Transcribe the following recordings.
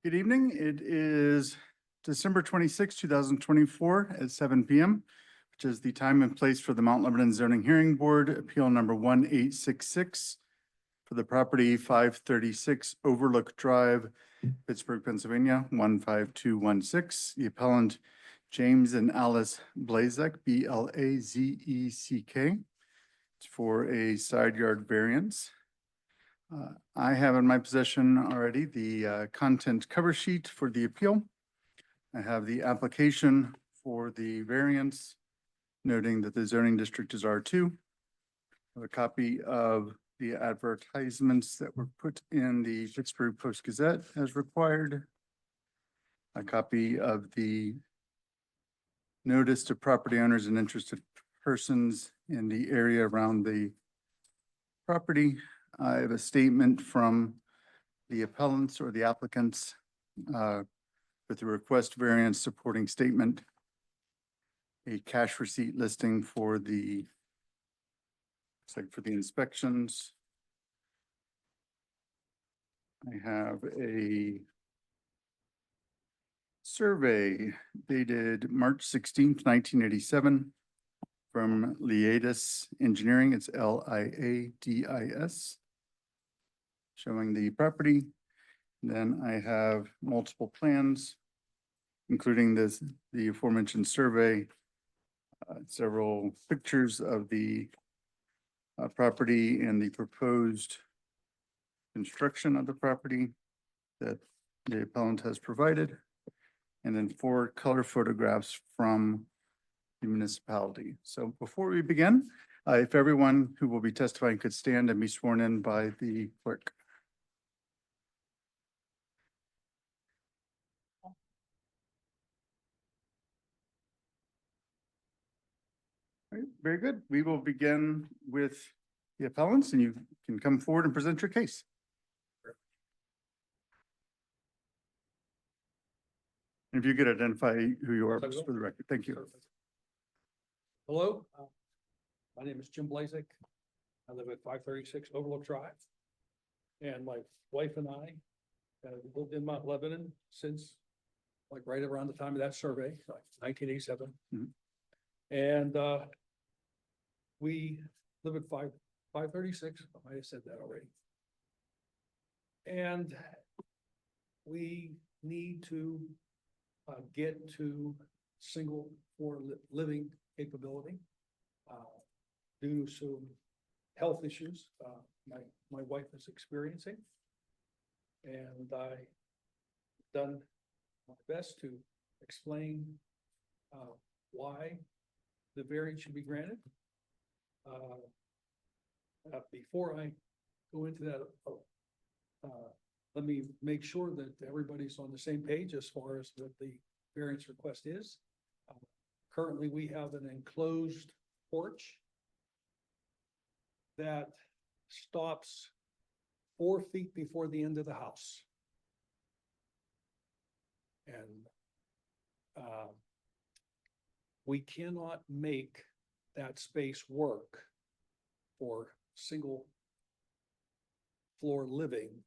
Good evening. It is December 26, 2024 at 7 p.m., which is the time and place for the Mount Lebanon Zoning Hearing Board Appeal Number 1866 for the property 536 Overlook Drive, Pittsburgh, Pennsylvania, 15216. The appellant James and Alice Blazek, Blazeck. It's for a side yard variance. I have in my possession already the content cover sheet for the appeal. I have the application for the variance, noting that the zoning district is R2. I have a copy of the advertisements that were put in the Pittsburgh Post-Gazette as required. A copy of the notice to property owners and interested persons in the area around the property. I have a statement from the appellants or the applicants with the request variance supporting statement, a cash receipt listing for the, looks like for the inspections. I have a survey dated March 16th, 1987 from Liadis Engineering. It's Liadis. Showing the property. Then I have multiple plans, including the aforementioned survey, several pictures of the property and the proposed construction of the property that the appellant has provided, and then 4 color photographs from the municipality. So before we begin, if everyone who will be testifying could stand and be sworn in by the clerk. All right, very good. We will begin with the appellants, and you can come forward and present your case. And if you could identify who you are just for the record. Thank you. Hello, my name is Jim Blazek. I live at 536 Overlook Drive. And my wife and I have lived in Mount Lebanon since like right around the time of that survey, like 1987. Mhm. And we live at 536, I might have said that already. And we need to get to single floor living capability due to some health issues my wife is experiencing. And I've done my best to explain why the variance should be granted. Before I go into that, let me make sure that everybody's on the same page as far as what the variance request is. Currently, we have an enclosed porch that stops 4 feet before the end of the house. And we cannot make that space work for single floor living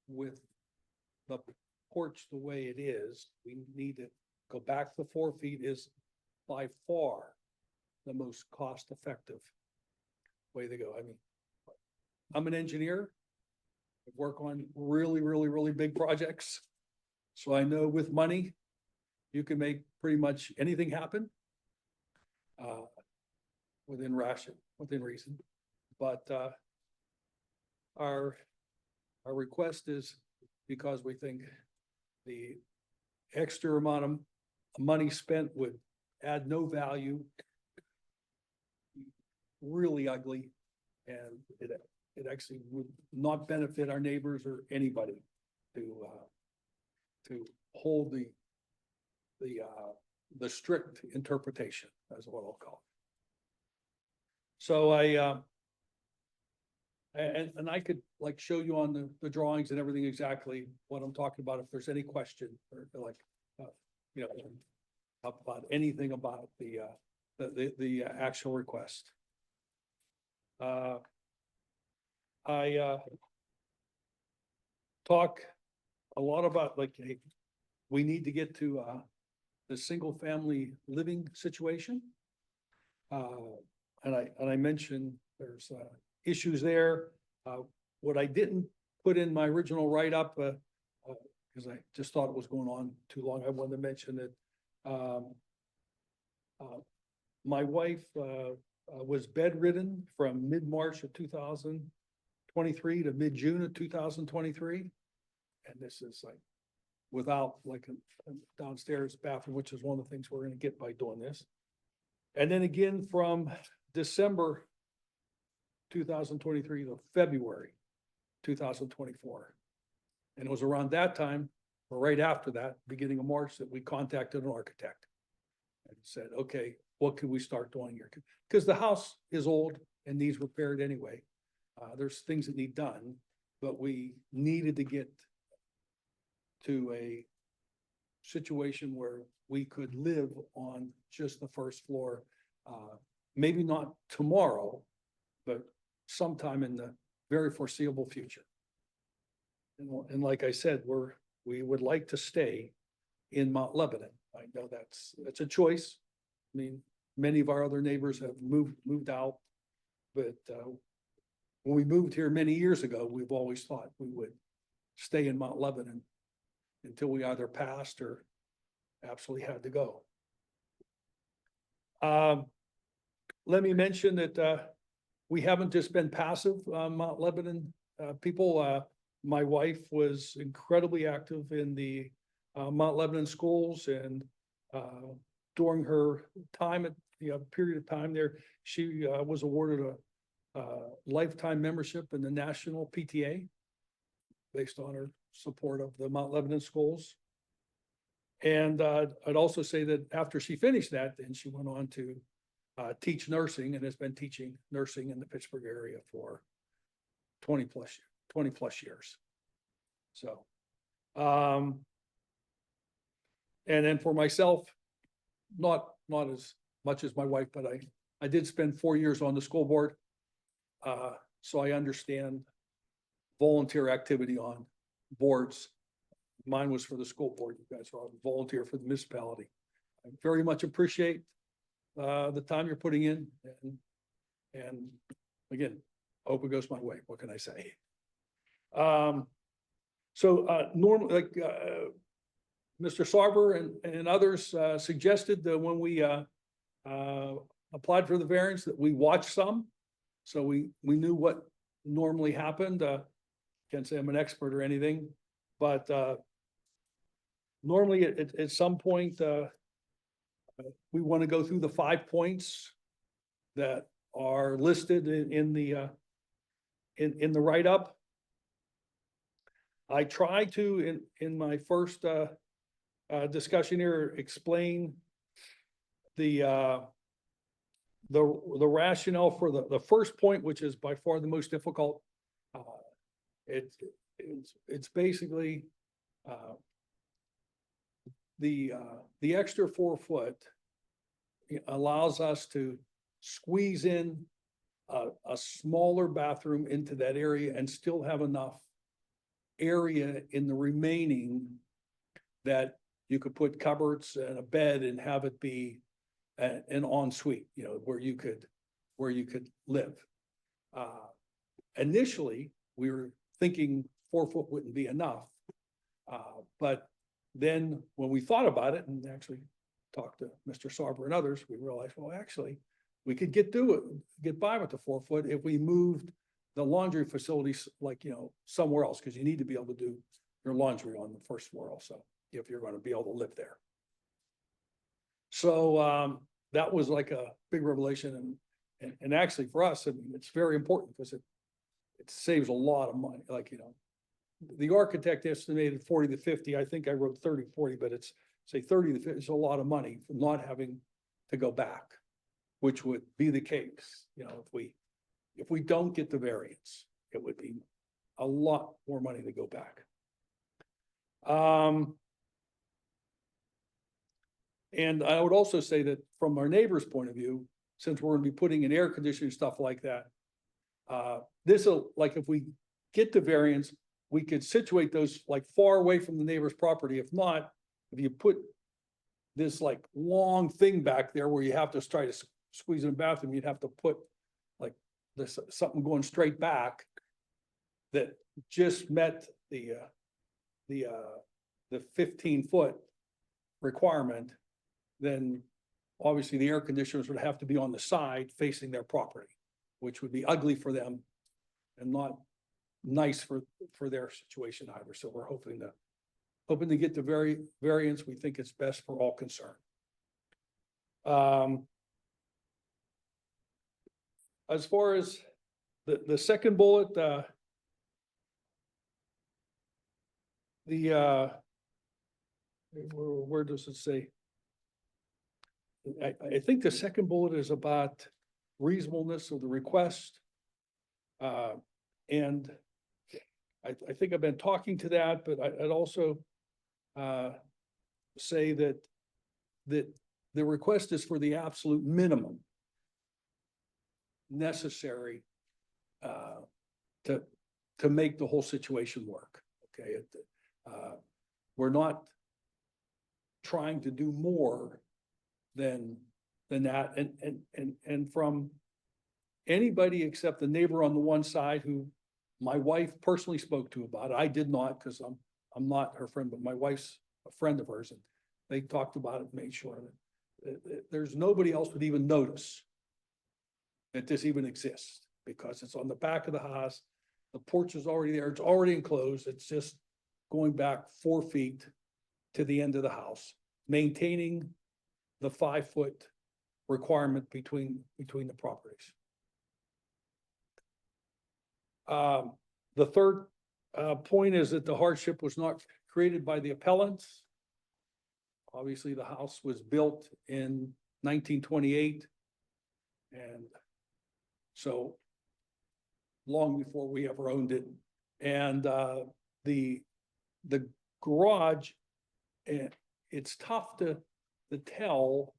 with the porch the way it is. We need to go back to 4 feet is by far the most cost effective way to go. I mean, I'm an engineer. I work on really big projects. So I know with money, you can make pretty much anything happen within reason. But our request is because we think the extra amount of money spent would add no value, really ugly, and it actually would not benefit our neighbors or anybody to hold the strict interpretation, as what I'll call it. So and I could like show you on the drawings and everything exactly what I'm talking about if there's any question or like about anything about the actual request. I talk a lot about like, hey, we need to get to, the single family living situation. And I mentioned there's, issues there. What I didn't put in my original write-up, because I just thought it was going on too long, I wanted to mention that, my wife, was bedridden from mid-March of 2023 to mid-June of 2023. And this is like without like a downstairs bathroom, which is one of the things we're gonna get by doing this. And then again from December 2023 to February 2024. And it was around that time, or right after that, beginning of March, that we contacted an architect. And said, okay, what can we start doing here? Because the house is old and needs repaired anyway. There's things that need done, but we needed to get to a situation where we could live on just the first floor. Maybe not tomorrow, but sometime in the very foreseeable future. And like I said, we would like to stay in Mount Lebanon. I know that's a choice. I mean, many of our other neighbors have moved out, but when we moved here many years ago, we've always thought we would stay in Mount Lebanon until we either passed or absolutely had to go. Let me mention that we haven't just been passive, Mount Lebanon people. My wife was incredibly active in the Mount Lebanon schools, and during her time at period of time there, she was awarded a lifetime membership in the National PTA based on her support of the Mount Lebanon schools. And I'd also say that after she finished that, then she went on to teach nursing and has been teaching nursing in the Pittsburgh area for 20 plus years. So, and then for myself, not as much as my wife, but I did spend 4 years on the school board. So I understand volunteer activity on boards. Mine was for the school board. You guys are all volunteer for the municipality. I very much appreciate the time you're putting in, and again, hope it goes my way. What can I say? So normally, like Mr. Sarver and others suggested that when we applied for the variance that we watch some, so we knew what normally happened. Can't say I'm an expert or anything, but normally at some point we want to go through the 5 points that are listed in the write-up. I try to in my first discussion here explain the rationale for the first point, which is by far the most difficult. It's basically the extra 4 foot allows us to squeeze in a smaller bathroom into that area and still have enough area in the remaining that you could put cupboards and a bed and have it be an ensuite, where you could live. Initially, we were thinking 4 foot wouldn't be enough. But then when we thought about it and actually talked to Mr. Sarber and others, we realized, well, actually, we could get by with the 4 foot if we moved the laundry facilities, like, somewhere else, because you need to be able to do your laundry on the first floor also, if you're going to be able to live there. So that was like a big revelation, and actually for us, I mean, it's very important because it saves a lot of money. Like, the architect estimated 40 to 50. I think I wrote 30, 40, but it's say 30 to 50. It's a lot of money for not having to go back, which would be the case, if we don't get the variance, it would be a lot more money to go back. And I would also say that from our neighbor's point of view, since we're going to be putting in air conditioning, stuff like that, this will, like, if we get the variance, we could situate those like far away from the neighbor's property. If not, if you put this like long thing back there where you have to try to squeeze in the bathroom, you'd have to put like this, something going straight back that just met the 15-foot requirement, then obviously the air conditioners would have to be on the side facing their property, which would be ugly for them and not nice for their situation either. So we're hoping to get the variance. We think it's best for all concerned. As far as the second bullet, where does it say? I think the second bullet is about reasonableness of the request. And I think I've been talking to that, but I'd also say that the request is for the absolute minimum necessary to make the whole situation work. Okay, we're not trying to do more than that, and from anybody except the neighbor on the one side who my wife personally spoke to about it. I did not, because I'm not her friend, but my wife's a friend of hers, and they talked about it, made sure that there's nobody else would even notice that this even exists, because it's on the back of the house. The porch is already there. It's already enclosed. It's just going back 4 feet to the end of the house, maintaining the 5-foot requirement between the properties. The third point is that the hardship was not created by the appellants. Obviously, the house was built in 1928, and so long before we ever owned it. And the garage, it's tough to tell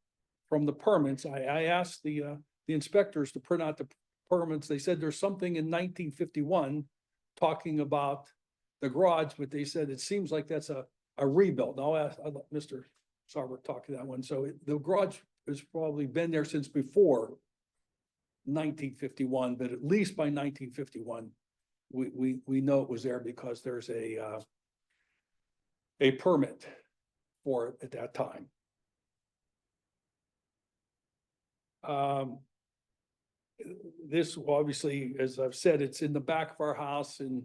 from the permits. I asked the inspectors to print out the permits. They said there's something in 1951 talking about the garage, but they said it seems like that's a rebuild. I'll let Mr. Sarver talk to that one. So the garage has probably been there since before 1951, but at least by 1951, we know it was there because there's a permit for it at that time. This obviously, as I've said, it's in the back of our house and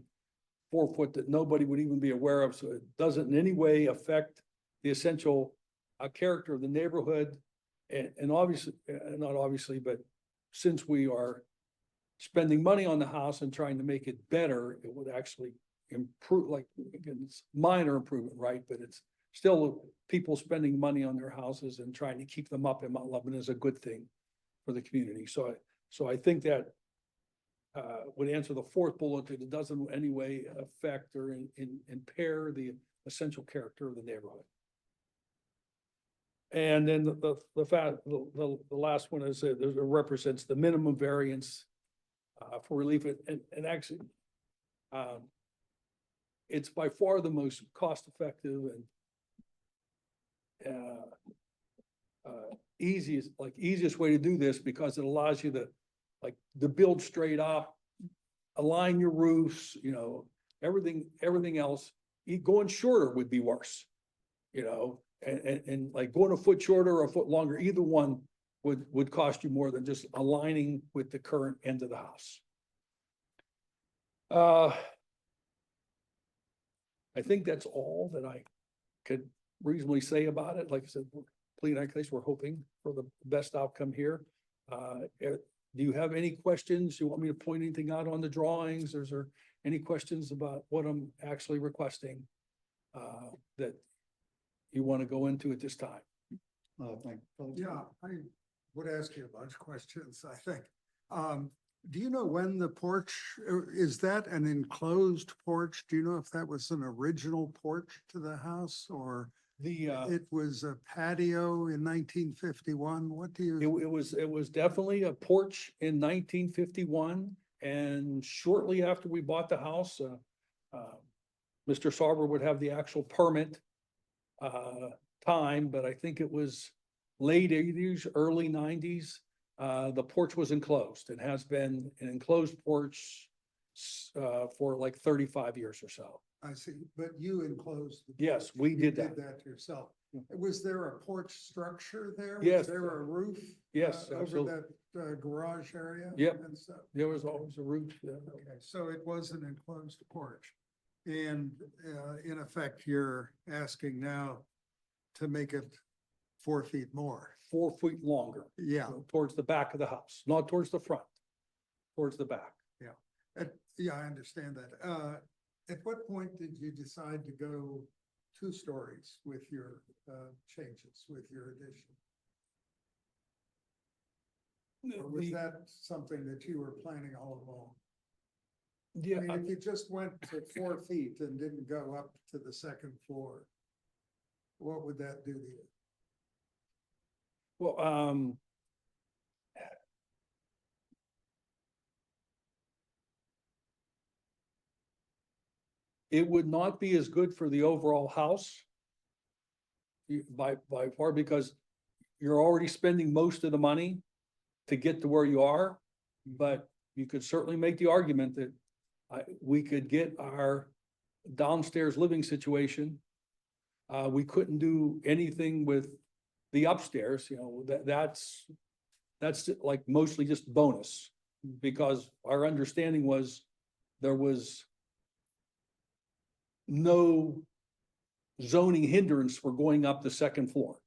4 foot that nobody would even be aware of. So it doesn't in any way affect the essential character of the neighborhood. And obviously, not obviously, but since we are spending money on the house and trying to make it better, it would actually improve, like, again, it's minor improvement, right? But it's still people spending money on their houses and trying to keep them up in Mount Lebanon is a good thing for the community. So I think that would answer the fourth bullet, that it doesn't in any way affect or impair the essential character of the neighborhood. And then the last one is that it represents the minimum variance for relief, and actually it's by far the most cost effective and easiest way to do this, because it allows you to build straight up, align your roofs, everything else. Going shorter would be worse, and like going a foot shorter or a foot longer, either one would cost you more than just aligning with the current end of the house. I think that's all that I could reasonably say about it. Like I said, pleading our case, we're hoping for the best outcome here. Do you have any questions? You want me to point anything out on the drawings? Is there any questions about what I'm actually requesting that you want to go into at this time? Yeah, I would ask you a bunch of questions, I think. Do you know when the porch, is that an enclosed porch? Do you know if that was an original porch to the house, or it was a patio in 1951? What do you? It was definitely a porch in 1951, and shortly after we bought the house, Mr. Sarver would have the actual permit time, but I think it was late eighties, early nineties. The porch was enclosed. It has been an enclosed porch for like 35 years or so. I see, but you enclosed. the Yes, porch. we You did that. That yourself. Yeah. Was there a porch structure there? Yes. Was there a roof? Yes, Over absolutely. that garage area? Yep. And stuff? There was always a roof. Yeah. Okay, so it was an enclosed porch. And in effect, you're asking now to make it 4 feet more. 4 feet longer. Yeah, Towards the back of the house, not towards the front, towards the back. yeah, I understand that. At what point did you decide to go 2 stories with your changes, with your addition? Or was The- that something that you were planning all along? I Yeah, mean, if you just went to 4 feet and didn't go up to the second floor, what would that do to you? well, it would not be as good for the overall house. By far, because you're already spending most of the money to get to where you are. But you could certainly make the argument that we could get our downstairs living situation. We couldn't do anything with the upstairs, you know, that's like mostly just bonus. Because our understanding was there was no zoning hindrance for going up the second floor.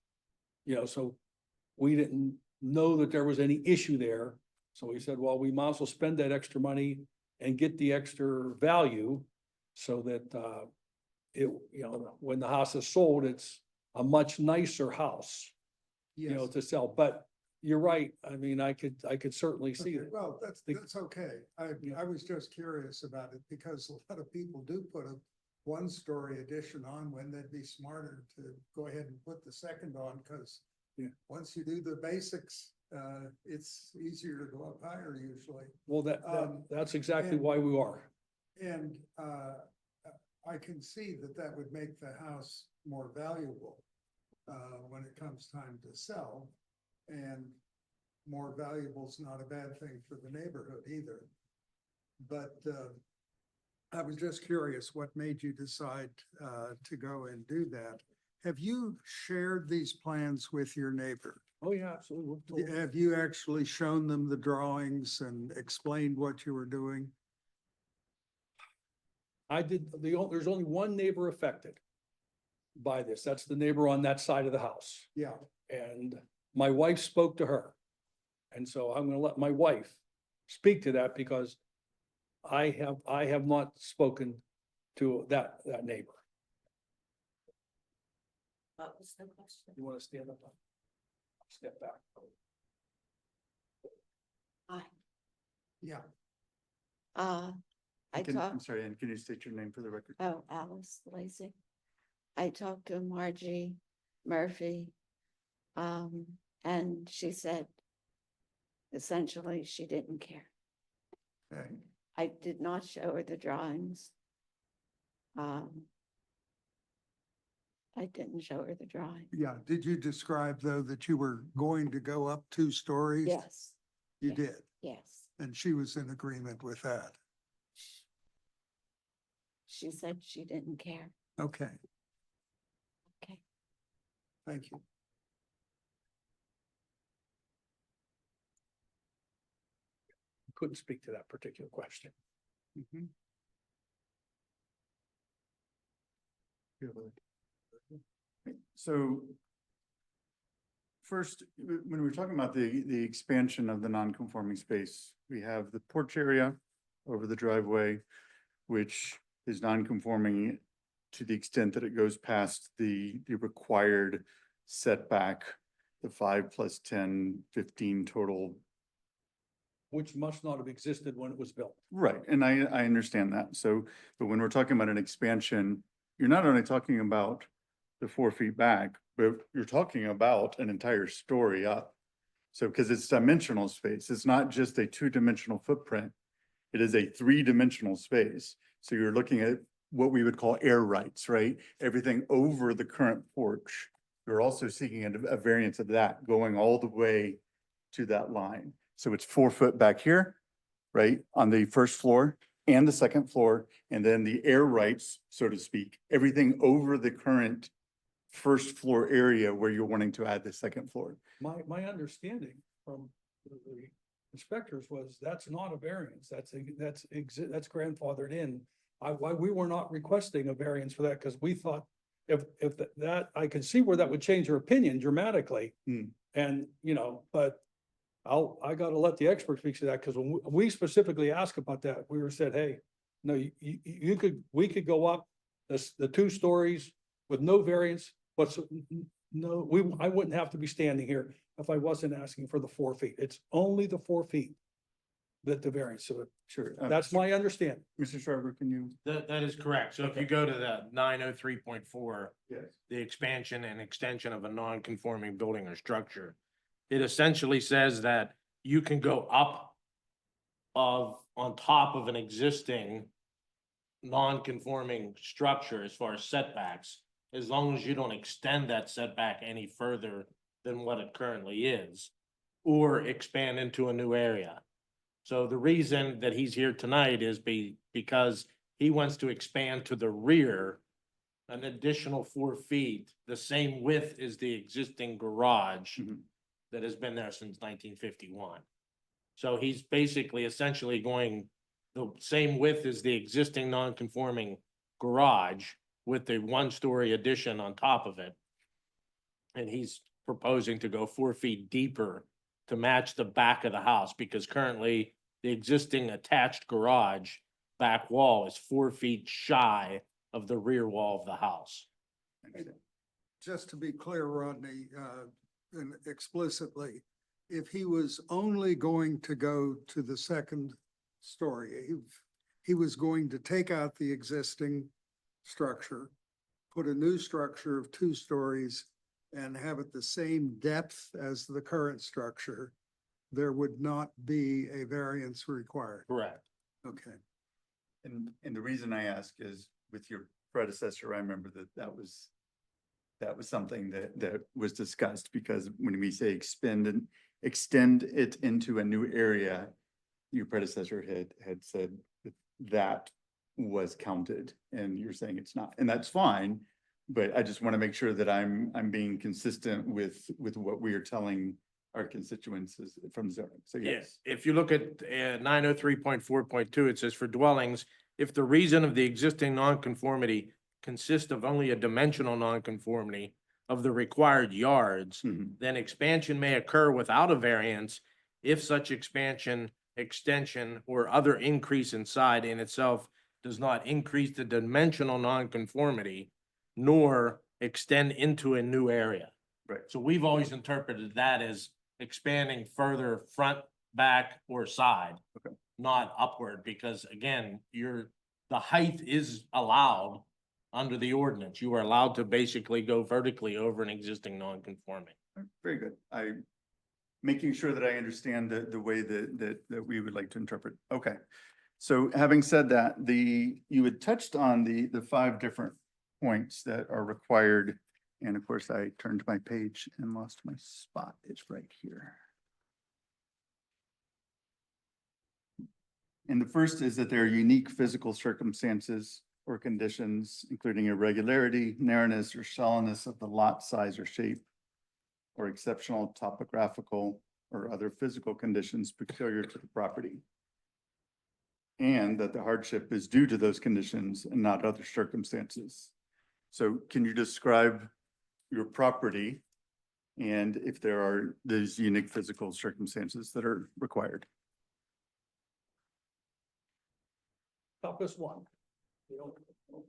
You know, so we didn't know that there was any issue there. So we said, well, we might as well spend that extra money and get the extra value so that it, you know, when the house is sold, it's a much nicer house, you know, Yes. to sell. But you're right. I mean, I could certainly see Okay, that. well, that's The- okay. I was just curious about it because a lot of people do put a 1-story addition on when they'd be smarter to go ahead and put the second on, because Yeah. once you do the basics, it's easier to go up higher usually. Well, Um, that's exactly and- why we are. And I can see that that would make the house more valuable when it comes time to sell. And more valuable is not a bad thing for the neighborhood either. But I was just curious, what made you decide to go and do that? Have you shared these plans with your neighbor? Oh, yeah, absolutely. We'll- Have you actually shown them the drawings and explained what you were doing? I did, there's only one neighbor affected by this. That's the neighbor on that side of the house. Yeah, And my wife spoke to her. And so I'm gonna let my wife speak to that because I have not spoken to that neighbor. What was the question? You wanna stand up? Step back. Hi, yeah. I I'm talked, sorry, Ann, can you state your name for the record? oh, Alice Lacy. I talked to Margie Murphy. And she said essentially she didn't care. Okay. I did not show her the drawings. I didn't show her the drawing. Yeah, did you describe though that you were going to go up 2 stories? Yes, You yes. did, yes. and she was in agreement with that. She said she didn't care. Okay, Okay. thank you. Couldn't speak to that particular question. Mhm. So first, when we're talking about the expansion of the non-conforming space, we have the porch area over the driveway, which is non-conforming to the extent that it goes past the required setback, the 5 + 10, 15 total. Which must not have existed when it was built. Right, and I understand that. So, but when we're talking about an expansion, you're not only talking about the 4 feet back, but you're talking about an entire story up. So, because it's dimensional space, it's not just a 2-dimensional footprint. It is a 3-dimensional space. So you're looking at what we would call air rights, right? Everything over the current porch. You're also seeking a variance of that going all the way to that line. So it's 4 foot back here, right, on the first floor and the second floor, and then the air rights, so to speak, everything over the current first floor area where you're wanting to add the second floor. My understanding from the inspectors was that's not a variance, that's grandfathered in. Why we were not requesting a variance for that, because we thought if that, I could see where that would change your opinion dramatically. Hmm. And, but I gotta let the experts speak to that, because when we specifically asked about that, we were said, hey, no, we could go up the 2 stories with no variance, but no, I wouldn't have to be standing here if I wasn't asking for the 4 feet. It's only the 4 feet that the variance, so Sure. that's my understanding. Mr. Schreiber, can you? That is correct. So if you go to the 903.4, Yes. the expansion and extension of a non-conforming building or structure, it essentially says that you can go up on top of an existing non-conforming structure as far as setbacks, as long as you don't extend that setback any further than what it currently is, or expand into a new area. So the reason that he's here tonight is because he wants to expand to the rear an additional 4 feet, the same width as the existing garage Mhm. that has been there since 1951. So he's basically essentially going the same width as the existing non-conforming garage with the 1-story addition on top of it. And he's proposing to go 4 feet deeper to match the back of the house, because currently the existing attached garage back wall is 4 feet shy of the rear wall of the house. Just to be clear, Rodney, and explicitly, if he was only going to go to the second story, he was going to take out the existing structure, put a new structure of 2 stories, and have it the same depth as the current structure, there would not be a variance required. Correct. Okay. And the reason I ask is with your predecessor, I remember that was something that was discussed, because when we say extend it into a new area, your predecessor had said that was counted, and you're saying it's not, and that's fine. But I just want to make sure that I'm being consistent with what we are telling our constituents from zoning. So yes. If you look at 903.4.2, it says for dwellings, if the reason of the existing nonconformity consists of only a dimensional nonconformity of the required yards, Mhm. then expansion may occur without a variance if such expansion, extension, or other increase in side in itself does not increase the dimensional nonconformity nor extend into a new area. Right. So we've always interpreted that as expanding further front, back, or side. Okay. Not upward, because again, the height is allowed under the ordinance. You are allowed to basically go vertically over an existing non-conforming. Very good. Making sure that I understand the way that we would like to interpret. Okay. So having said that, you had touched on the 5 different points that are required. And of course, I turned my page and lost my spot. It's right here. And the first is that there are unique physical circumstances or conditions, including irregularity, narrowness, or shallowness of the lot size or shape, or exceptional topographical or other physical conditions peculiar to the property. And that the hardship is due to those conditions and not other circumstances. So can you describe your property and if there are these unique physical circumstances that are required? Toughest one. The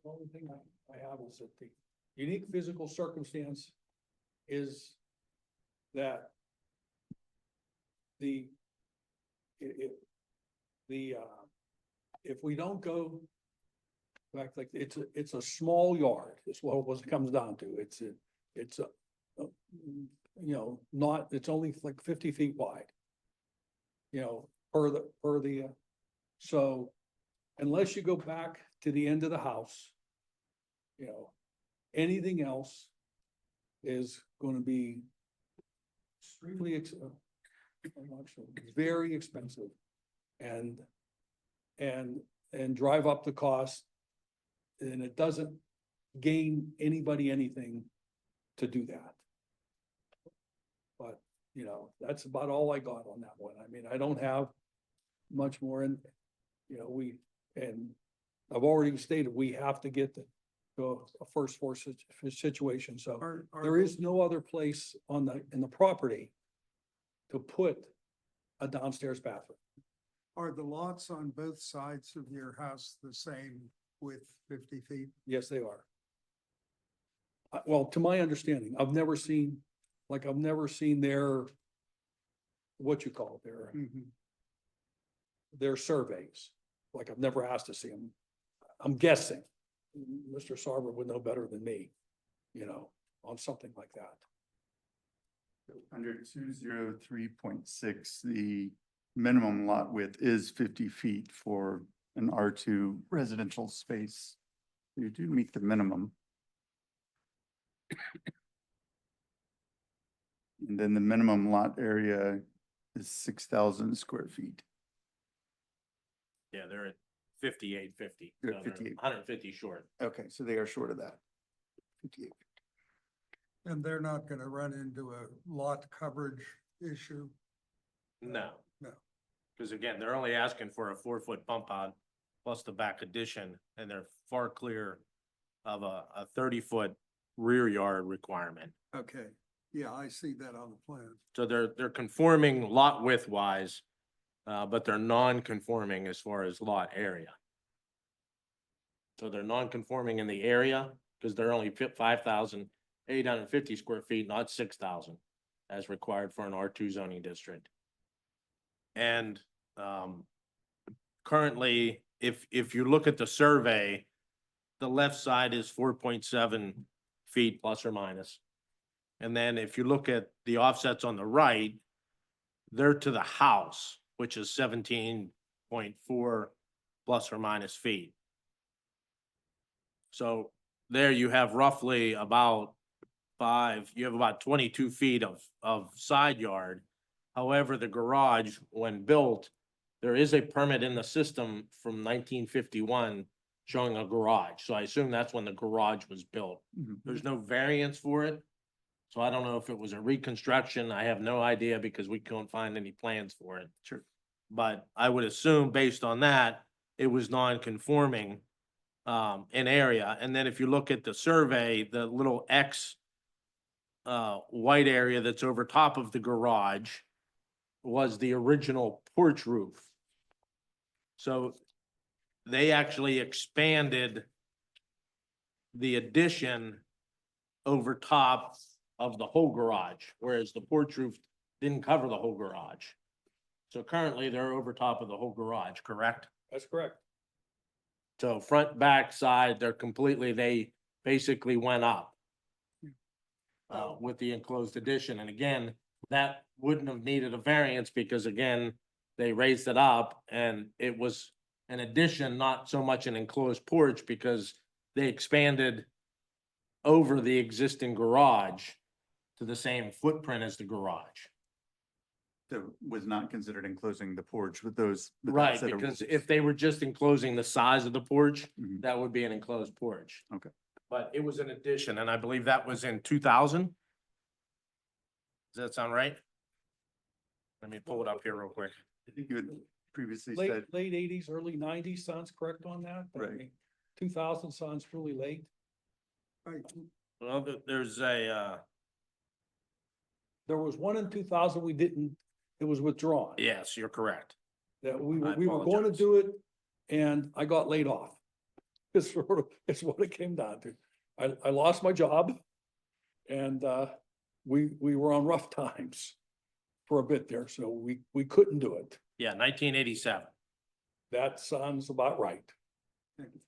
only thing I have is that the unique physical circumstance is that if we don't go back, like it's a small yard, is what it comes down to. It's not, it's only like 50 feet wide. Per the, so unless you go back to the end of the house You know, anything else is gonna be extremely, very expensive. And, and drive up the cost. And it doesn't gain anybody anything to do that. But, you know, that's about all I got on that one. I mean, I don't have much more in, you know, and I've already stated, we have to get to a first floor situation, so there is no other place in the property to put a downstairs bathroom. Are the lots on both sides of your house the same with 50 feet? Yes, they are. Well, to my understanding, I've never seen their, what you call it, their surveys. Like, I've never asked to see them. I'm guessing Mr. Sarver would know better than me, you know, on something like that. Under 203.6, the minimum lot width is 50 feet for an R2 residential space. You do meet the minimum. And then the minimum lot area is 6,000 square feet. Yeah, they're at 5850. They're so at they're 58. 150 short. Okay, so they are short of that. 58. And they're not gonna run into a lot coverage issue? No. No. Because again, they're only asking for a 4-foot pump out plus the back addition, and they're far clear of a 30-foot rear yard requirement. Okay, yeah, I see that on the plan. So they're conforming lot width wise, but they're non-conforming as far as lot area. So they're non-conforming in the area because they're only 5,850 square feet, not 6,000 as required for an R2 zoning district. And currently, if you look at the survey, the left side is 4.7 feet plus or minus. And then if you look at the offsets on the right, they're to the house, which is 17.4 plus or minus feet. So there you have roughly about you have about 22 feet of side yard. However, the garage, when built, there is a permit in the system from 1951 showing a garage. So I assume that's when the garage was built. Mhm. There's no variance for it. So I don't know if it was a reconstruction. I have no idea because we couldn't find any plans for it. Sure. But I would assume based on that, it was non-conforming in area. And then if you look at the survey, the little X white area that's over top of the garage was the original porch roof. So they actually expanded the addition over top of the whole garage, whereas the porch roof didn't cover the whole garage. So currently they're over top of the whole garage, correct? That's correct. So front, back, side, they basically went up with the enclosed addition. And again, that wouldn't have needed a variance because again, they raised it up and it was an addition, not so much an enclosed porch because they expanded over the existing garage to the same footprint as the garage. That was not considered enclosing the porch with those. with that Right, set of because rules. if they were just enclosing the size of the porch, Mhm. that would be an enclosed porch. Okay. But it was an addition, and I believe that was in 2000. Does that sound right? Let me pull it up here real quick. I think you had previously said, Late eighties, early nineties, sounds correct on that? I Right. mean, 2000 sounds really late. Right, Well, there's a, There was one in 2000 it was withdrawn. yes, you're correct. That we I were going to apologize. do it and I got laid off. It's what it came down to. I lost my job and we were on rough times for a bit there, so we couldn't do it. Yeah, 1987. That sounds about right. thank you.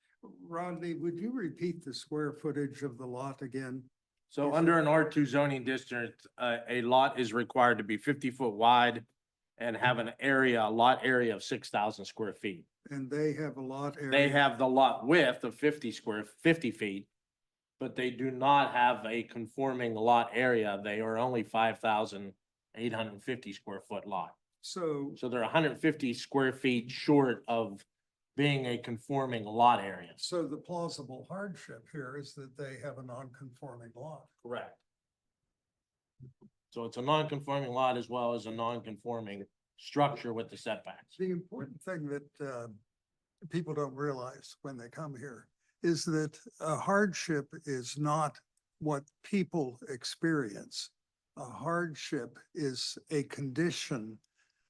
Rodney, would you repeat the square footage of the lot again? So Yes, under an R2 zoning district, a lot is required to be 50-foot wide and have a lot area of 6,000 square feet. And they have a lot area. They have the lot width of 50 feet, but they do not have a conforming lot area. They are only 5,850 square foot lot. So, So they're 150 square feet short of being a conforming lot area. so the plausible hardship here is that they have a non-conforming lot. Correct. So it's a non-conforming lot as well as a non-conforming structure with the setbacks. The important thing that people don't realize when they come here is that a hardship is not what people experience. A hardship is a condition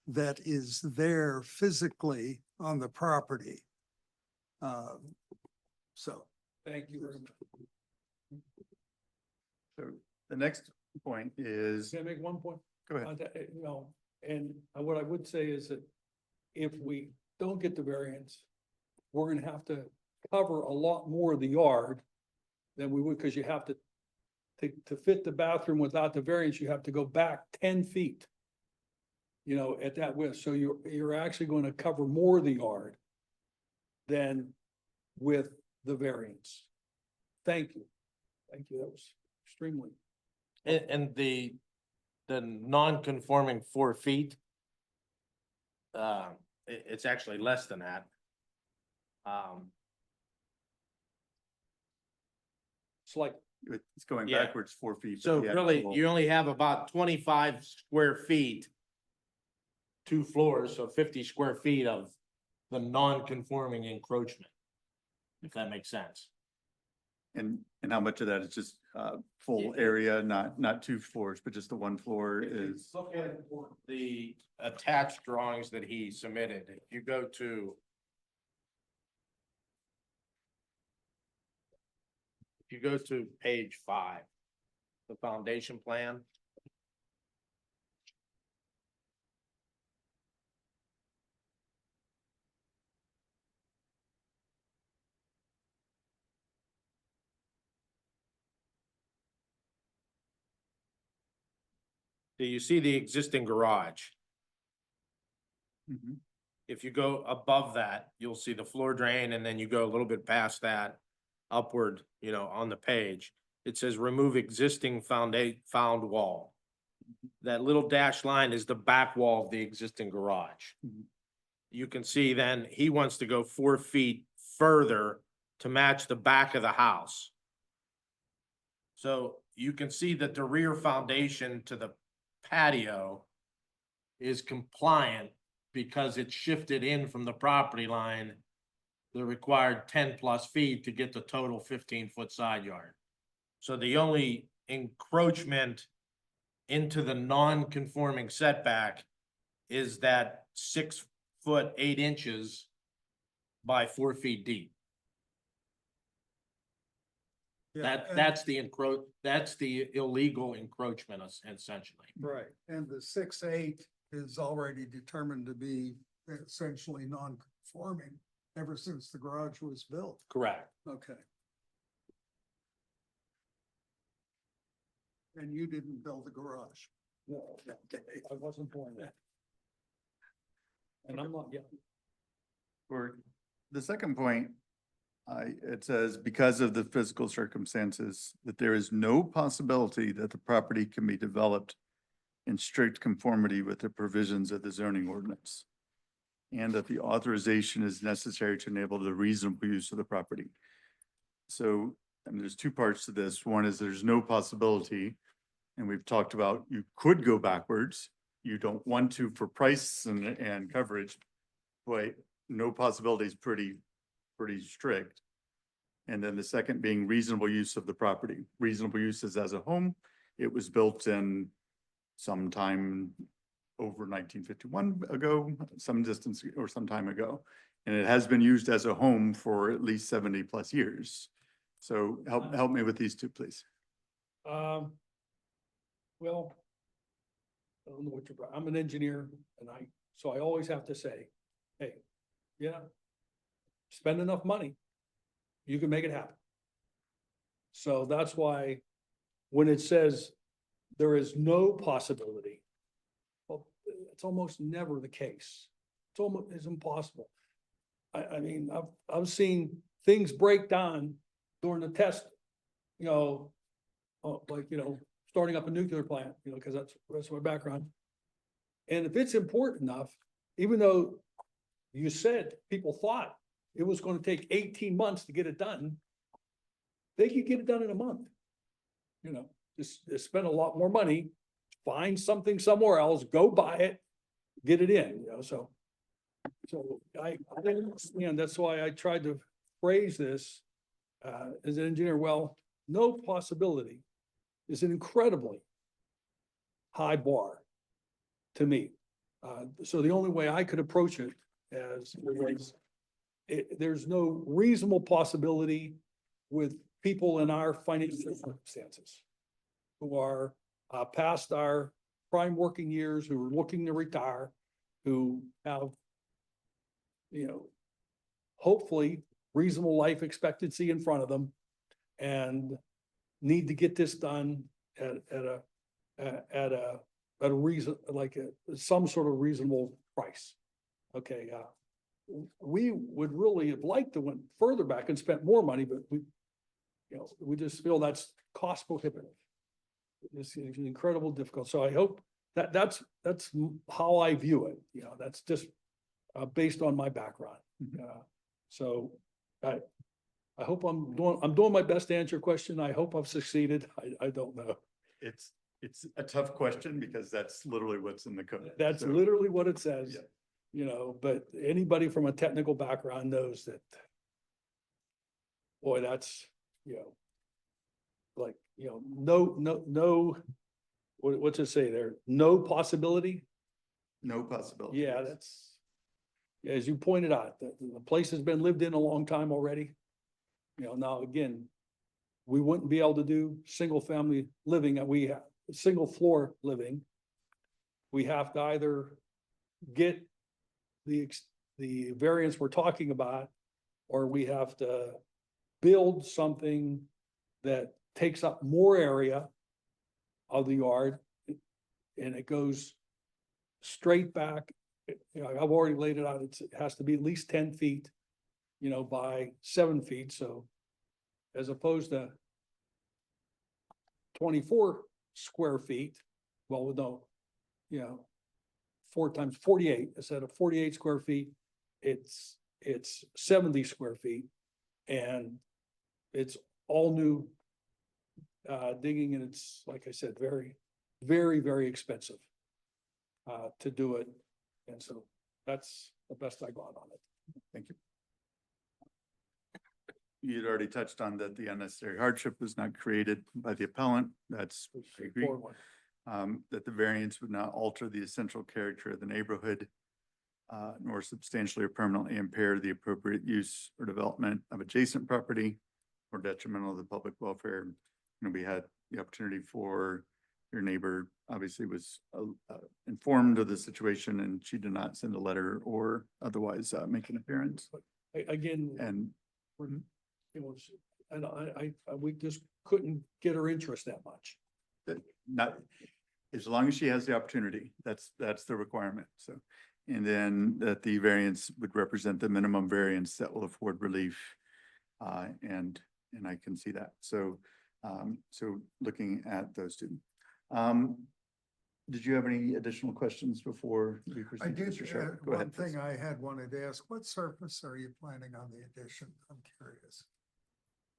that is there physically on the property. So, Thank you very much. So the next point is, Can I make one point? go ahead. You know, and what I would say is that if we don't get the variance, we're gonna have to cover a lot more of the yard than we would, because you have to fit the bathroom without the variance, you have to go back 10 feet. You know, at that width, so you're actually gonna cover more of the yard than with the variance. Thank you. Thank you. That was extremely. And the non-conforming 4 feet, it's actually less than that. It's like, It's going Yeah. backwards 4 feet. but So the really, actual- you only have about 25 square feet, 2 floors, so 50 square feet of the non-conforming encroachment. If that makes sense. And how much of that is just full Yeah. area, not 2 floors, but just the 1 floor is, Look at the attached drawings that he submitted. If you go to page 5, the foundation plan. Do you see the existing garage? Mhm. If you go above that, you'll see the floor drain, and then you go a little bit past that upward, you know, on the page. It says remove existing found wall. That little dashed line is the back wall of the existing garage. Mhm. You can see then he wants to go 4 feet further to match the back of the house. So you can see that the rear foundation to the patio is compliant because it's shifted in from the property line, the required 10+ feet to get the total 15-foot side yard. So the only encroachment into the non-conforming setback is that 6 foot 8 inches by 4 feet deep. That's the illegal encroachment essentially. right, and the 6'8" is already determined to be essentially non-conforming ever since the garage was built. Correct. Okay. And you didn't build the garage. no, I wasn't born then. And I'm not, yeah, For the second point, it says, because of the physical circumstances, that there is no possibility that the property can be developed in strict conformity with the provisions of the zoning ordinance, and that the authorization is necessary to enable the reasonable use of the property. So, and there's 2 parts to this. One is there's no possibility, and we've talked about you could go backwards. You don't want to for price and coverage, but no possibility is pretty strict. And then the second being reasonable use of the property. Reasonable use is as a home. It was built in sometime over 1951 ago, some distance or some time ago. And it has been used as a home for at least 70+ years. So help me with these 2, please. well, I don't know what I'm an engineer and so I always have to say, hey, yeah, spend enough money, you can make it happen. So that's why when it says there is no possibility, well, it's almost never the case. It's impossible. I mean, I've seen things break down during the test you know, starting up a nuclear plant, because that's my background. And if it's important enough, even though you said people thought it was gonna take 18 months to get it done, they could get it done in a month. Just spend a lot more money, find something somewhere else, go buy it, get it in, so. So I understand, that's why I tried to phrase this, as an engineer, well, no possibility is an incredibly high bar to me. So the only way I could approach it as was, there's no reasonable possibility with people in our financial circumstances who are past our prime working years, who are looking to retire, who have, hopefully reasonable life expectancy in front of them and need to get this done at a reason, some sort of reasonable price. Okay, we would really have liked to went further back and spent more money, but we just feel that's cost prohibitive. It's incredible difficult. So I hope that's how I view it. That's just based on my background. So I hope I'm doing my best to answer your question. I hope I've succeeded. I don't know. It's a tough question because that's literally what's in the code. That's So, literally what it says, yeah. But anybody from a technical background knows that, boy, that's, no, what's it say there? No possibility? No possibility. Yeah, that's, as you pointed out, the place has been lived in a long time already. Now again, we wouldn't be able to do single family living that we have, single floor living. We have to either get the variance we're talking about, or we have to build something that takes up more area of the yard, and it goes straight back. I've already laid it out. It has to be at least 10 feet, by 7 feet. So as opposed to 24 square feet, well, no, 4 times 48, instead of 48 square feet, it's 70 square feet. And it's all new digging, and it's, like I said, very, very, very expensive to do it. And so that's the best I got on it. Thank you. You'd already touched on that the unnecessary hardship was not created by the appellant. That's, I agree. Straightforward one. That the variance would not alter the essential character of the neighborhood, nor substantially or permanently impair the appropriate use or development of adjacent property or detrimental to the public welfare. We had the opportunity for your neighbor, obviously was informed of the situation, and she did not send a letter or otherwise make an appearance. Again, And we just couldn't get her interest that much. that not, as long as she has the opportunity, that's the requirement. So, and then that the variance would represent the minimum variance that will afford relief. And I can see that. So, so looking at those two. Did you have any additional questions before we proceed? I did, Mr. Sharp? Go one ahead, please. thing I had wanted to ask, what surface are you planning on the addition? I'm curious.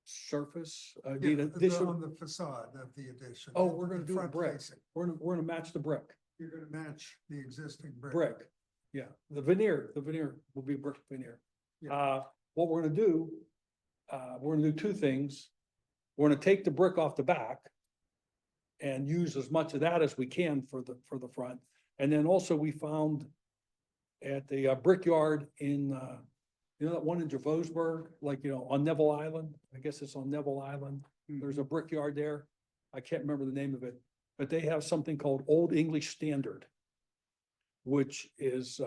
Surface, Yeah, the addition, on the facade of the addition. oh, we're gonna the do front brick. facing. We're gonna match the brick. You're gonna match the existing brick. Brick, yeah, the veneer will be brick veneer. Yeah. What we're gonna do, we're gonna do two things. We're gonna take the brick off the back and use as much of that as we can for the front. And then also we found at the brickyard in, that one in Javosburg, on Neville Island, I guess it's on Neville Island. There's a brickyard there. I can't remember the name of it, but they have something called Old English Standard, which is,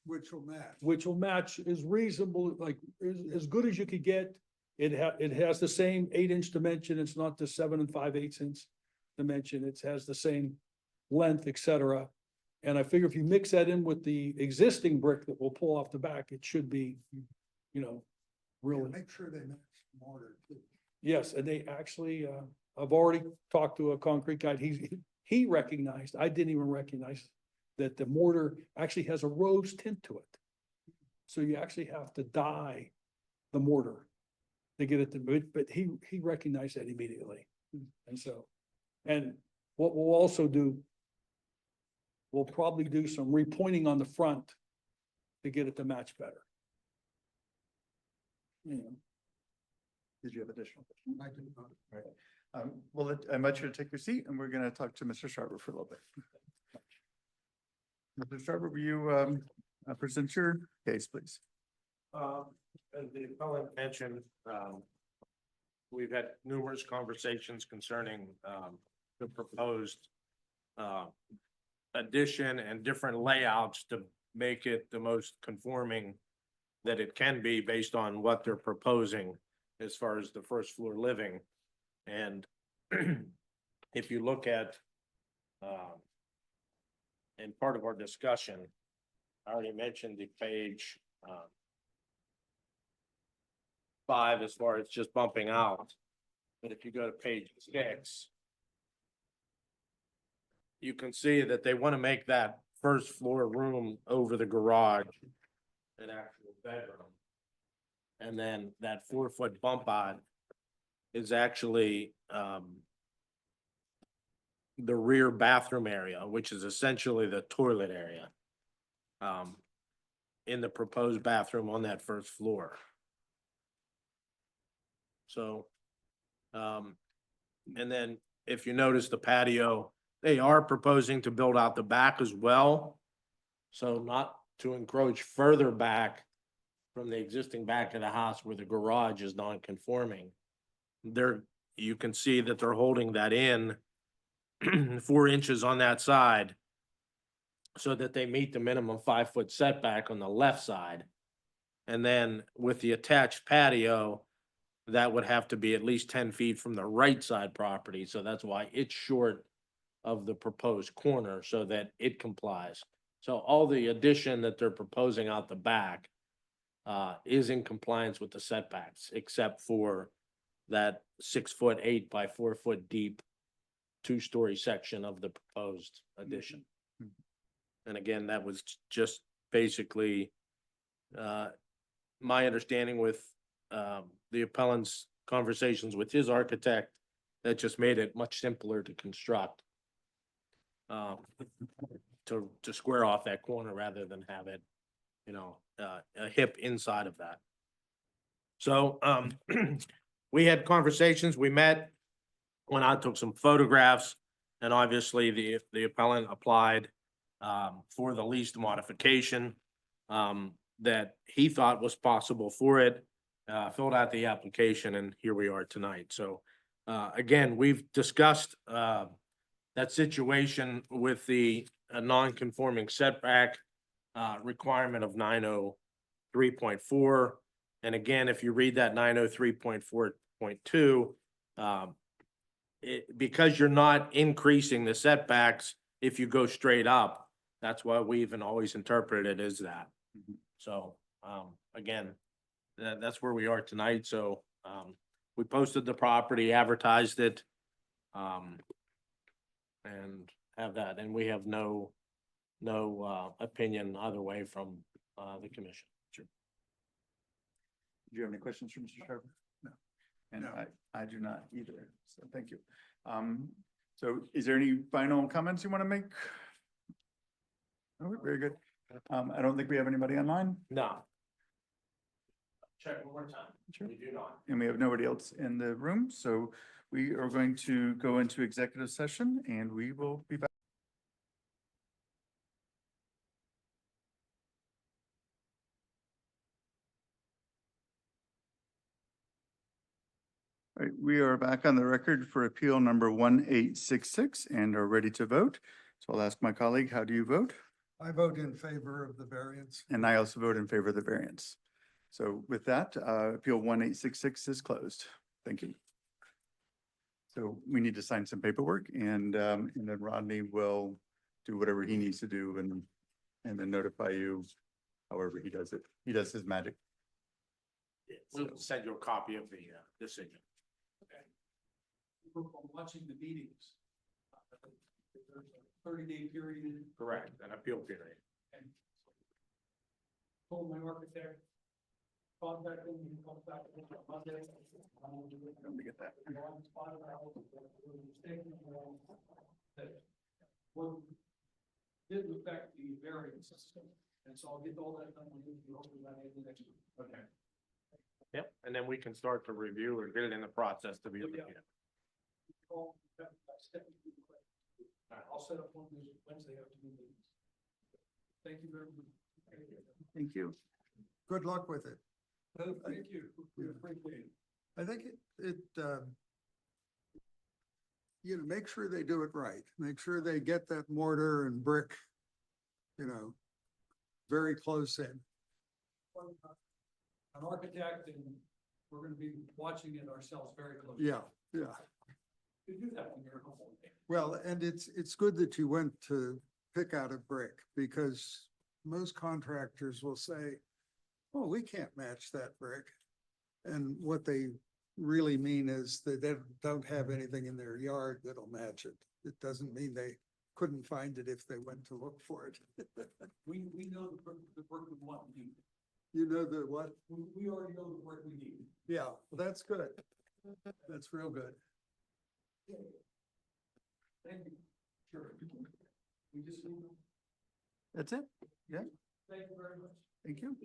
Which will match. which will match, is reasonable, as good as you could get. It has the same 8-inch dimension. It's not the 7 5/8 inch dimension. It has the same length, et cetera. And I figure if you mix that in with the existing brick that we'll pull off the back, it should be, Yeah, really, make sure they match the mortar too. Yes, and they actually, I've already talked to a concrete guy. He recognized, I didn't even recognize that the mortar actually has a rose tint to it. So you actually have to dye the mortar to get it to, but he recognized that immediately. And so, and what we'll also do, we'll probably do some repointing on the front to get it to match better. You know, Did you have additional questions? I do not. Well, I invite you to take your seat and we're going to talk to Mr. Sharper for a little bit. Mr. Sharper, will you present your case, please? As the appellant mentioned, we've had numerous conversations concerning, the proposed, addition and different layouts to make it the most conforming that it can be based on what they're proposing as far as the first floor living. And if you look at, in part of our discussion, I already mentioned the page, 5 as far as just bumping out. But if you go to page 6, you can see that they want to make that first floor room over the garage an actual bedroom. And then that 4-foot bump out is actually the rear bathroom area, which is essentially the toilet area in the proposed bathroom on that first floor. So, and then if you notice the patio, they are proposing to build out the back as well. So not to encroach further back from the existing back of the house where the garage is non-conforming. You can see that they're holding that in 4 inches on that side so that they meet the minimum 5-foot setback on the left side. And then with the attached patio, that would have to be at least 10 feet from the right side property. So that's why it's short of the proposed corner so that it complies. So all the addition that they're proposing out the back is in compliance with the setbacks, except for that 6-foot 8 by 4-foot deep 2-story section of the proposed addition. And again, that was just basically my understanding with the appellant's conversations with his architect, that just made it much simpler to construct. To square off that corner rather than have it, a hip inside of that. So, we had conversations, we met, went out, took some photographs, and obviously the appellant applied for the least modification that he thought was possible for it, filled out the application, and here we are tonight. So, again, we've discussed that situation with the non-conforming setback requirement of 903.4. And again, if you read that 903.4.2, because you're not increasing the setbacks if you go straight up, that's why we even always interpreted it as that. So again, that's where we are tonight. So we posted the property, advertised it, and have that, and we have no opinion either way from the commission. Sure. Do you have any questions for Mr. Sharper? No. And No. I do not either. So thank you. So is there any final comments you want to make? Oh, very good. I don't think we have anybody online, No. Check one more time. Sure. We do not. and we have nobody else in the room, so we are going to go into executive session and we will be back. All right, we are back on the record for appeal number 1866 and are ready to vote. So I'll ask my colleague, how do you vote? I vote in favor of the variance. And I also vote in favor of the variance. So with that, appeal 1866 is closed. Thank you. So we need to sign some paperwork and then Rodney will do whatever he needs to do and then notify you however he does it. He does his magic. We'll send you a copy of the decision. work on watching the meetings. There's a 30-day period Correct, an appeal period. and told my architect, contact him, he comes back on Monday. Let me get that. That one didn't affect the variance system, and so I'll get all that done with you, hopefully by the end of next week. Okay. Yep, and then we can start to review or get it in the process to be Yeah. reviewed. I'll set up one of those Wednesday afternoon meetings. Thank you very much. Thank you. Good luck with it. Thank you. We appreciate it. I think you know, make sure they do it right. Make sure they get that mortar and brick, you know, very close in. An architect, and we're gonna be watching it ourselves very closely. Yeah, yeah. You do that when you're home. Well, and it's good that you went to pick out a brick because most contractors will say, oh, we can't match that brick. And what they really mean is that they don't have anything in their yard that'll match it. It doesn't mean they couldn't find it if they went to look for it. We know the work we want to do. You know the what? We already know the work we need. Yeah, well, that's good. That's real good. Thank you. Sure. We just need, That's it. thank you very much. Thank you.